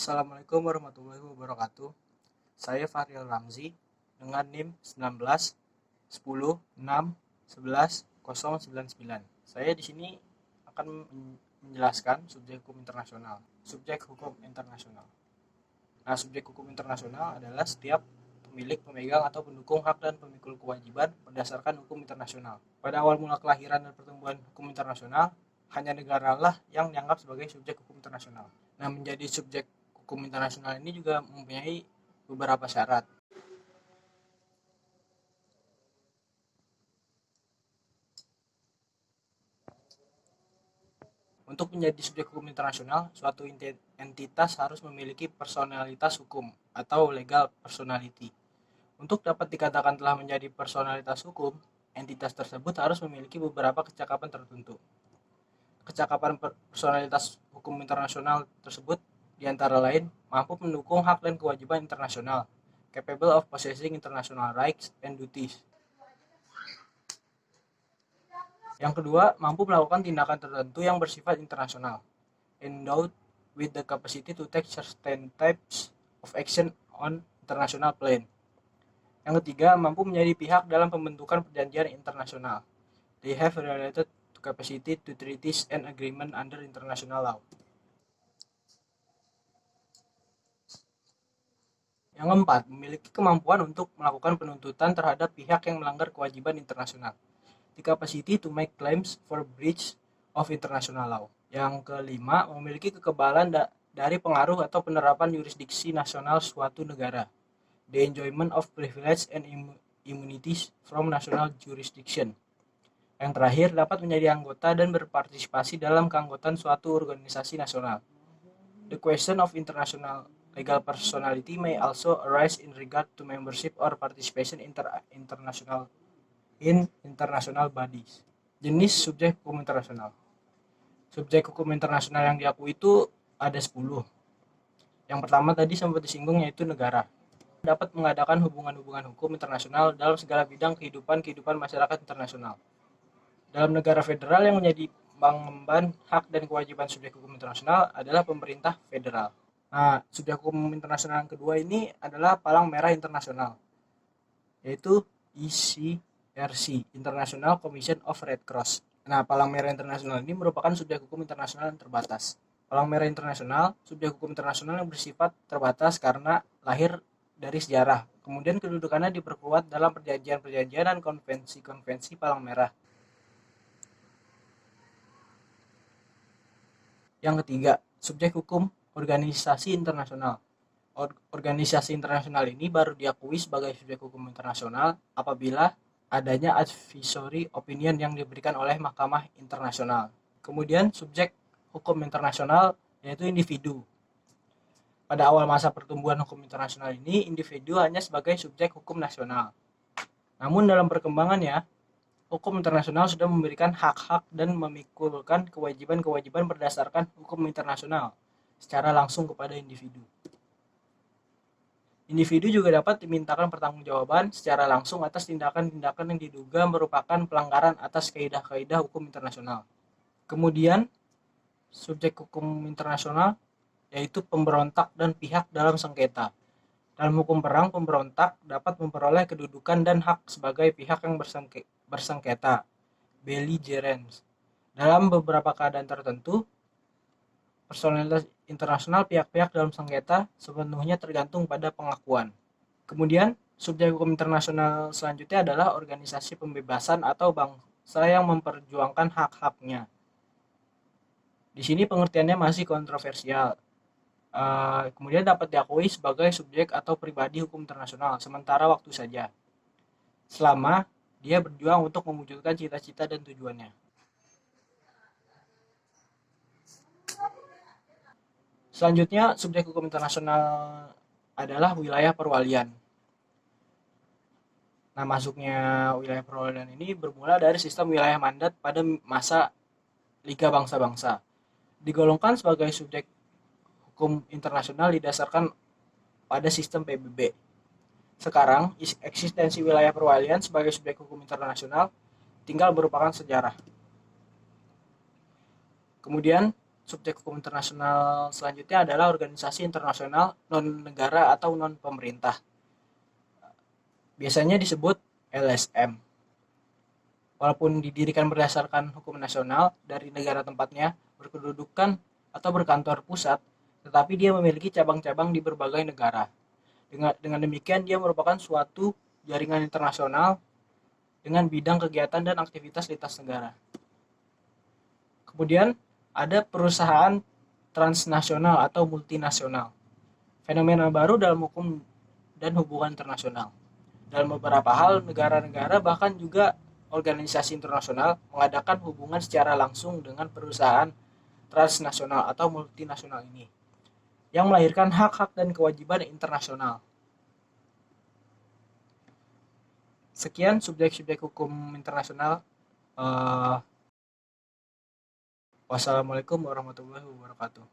Assalamualaikum warahmatullahi wabarakatuh. Saya Fahril Ramzi dengan NIM 19 10 6 11 099. Saya di sini akan menjelaskan subjek hukum internasional. Subjek hukum internasional. Nah, subjek hukum internasional adalah setiap pemilik, pemegang, atau pendukung hak dan pemikul kewajiban berdasarkan hukum internasional. Pada awal mula kelahiran dan pertumbuhan hukum internasional, hanya negara lah yang dianggap sebagai subjek hukum internasional. Nah, menjadi subjek hukum internasional ini juga mempunyai beberapa syarat. Untuk menjadi subjek hukum internasional, suatu entitas harus memiliki personalitas hukum atau legal personality. Untuk dapat dikatakan telah menjadi personalitas hukum, entitas tersebut harus memiliki beberapa kecakapan tertentu. Kecakapan personalitas hukum internasional tersebut diantara lain mampu mendukung hak dan kewajiban internasional, capable of possessing international rights and duties. Yang kedua, mampu melakukan tindakan tertentu yang bersifat internasional, endowed with the capacity to take certain types of action on international plane. Yang ketiga, mampu menjadi pihak dalam pembentukan perjanjian internasional. They have related to capacity to treaties and agreement under international law. Yang keempat, memiliki kemampuan untuk melakukan penuntutan terhadap pihak yang melanggar kewajiban internasional. The capacity to make claims for breach of international law. Yang kelima, memiliki kekebalan dari pengaruh atau penerapan yurisdiksi nasional suatu negara. The enjoyment of privilege and immunities from national jurisdiction. Yang terakhir, dapat menjadi anggota dan berpartisipasi dalam keanggotaan suatu organisasi nasional. The question of international legal personality may also arise in regard to membership or participation in international bodies. Jenis subjek hukum internasional. Subjek hukum internasional yang diakui itu ada 10. Yang pertama tadi sempat disinggung, yaitu negara. Dapat mengadakan hubungan-hubungan hukum internasional dalam segala bidang kehidupan masyarakat internasional. Dalam negara federal yang menjadi pengemban hak dan kewajiban subjek hukum internasional adalah pemerintah federal. Nah, subjek hukum internasional yang kedua ini adalah Palang Merah Internasional, yaitu ICRC, International Commission of Red Cross. Nah, Palang Merah Internasional ini merupakan subjek hukum internasional yang terbatas. Palang Merah Internasional, subjek hukum internasional yang bersifat terbatas karena lahir dari sejarah. Kemudian kedudukannya diperkuat dalam perjanjian-perjanjian dan konvensi-konvensi Palang Merah. Yang ketiga, subjek hukum organisasi internasional. Organisasi internasional ini baru diakui sebagai subjek hukum internasional apabila adanya advisory opinion yang diberikan oleh Mahkamah Internasional. Kemudian subjek hukum internasional yaitu individu. Pada awal masa pertumbuhan hukum internasional ini, individu hanya sebagai subjek hukum nasional. Namun dalam perkembangannya, hukum internasional sudah memberikan hak-hak dan memikulkan kewajiban-kewajiban berdasarkan hukum internasional secara langsung kepada individu. Individu juga dapat dimintakan pertanggungjawaban secara langsung atas tindakan-tindakan yang diduga merupakan pelanggaran atas kaidah-kaidah hukum internasional. Kemudian, subjek hukum internasional yaitu pemberontak dan pihak dalam sengketa. Dalam hukum perang, pemberontak dapat memperoleh kedudukan dan hak sebagai pihak yang bersengketa, belligerents. Dalam beberapa keadaan tertentu, personalitas internasional pihak-pihak dalam sengketa sepenuhnya tergantung pada pengakuan. Kemudian, subjek hukum internasional selanjutnya adalah organisasi pembebasan atau bangsa yang memperjuangkan hak-haknya. Di sini pengertiannya masih kontroversial. Kemudian dapat diakui sebagai subjek atau pribadi hukum internasional sementara waktu saja, selama dia berjuang untuk mewujudkan cita-cita dan tujuannya. Selanjutnya, subjek hukum internasional adalah wilayah perwalian. Nah, masuknya wilayah perwalian ini bermula dari sistem wilayah mandat pada masa Liga Bangsa-Bangsa. Digolongkan sebagai subjek hukum internasional didasarkan pada sistem PBB. Sekarang, eksistensi wilayah perwalian sebagai subjek hukum internasional tinggal merupakan sejarah. Kemudian, subjek hukum internasional selanjutnya adalah organisasi internasional non-negara atau non-pemerintah. Biasanya disebut LSM. Walaupun didirikan berdasarkan hukum nasional dari negara tempatnya berkedudukan atau berkantor pusat, tetapi dia memiliki cabang-cabang di berbagai negara. Dengan demikian, dia merupakan suatu jaringan internasional dengan bidang kegiatan dan aktivitas lintas negara. Kemudian, ada perusahaan transnasional atau multinasional. Fenomena baru dalam hukum dan hubungan internasional. Dalam beberapa hal, negara-negara bahkan juga organisasi internasional mengadakan hubungan secara langsung dengan perusahaan transnasional atau multinasional ini, yang melahirkan hak-hak dan kewajiban internasional. Sekian subjek-subjek hukum internasional. Wassalamualaikum warahmatullahi wabarakatuh.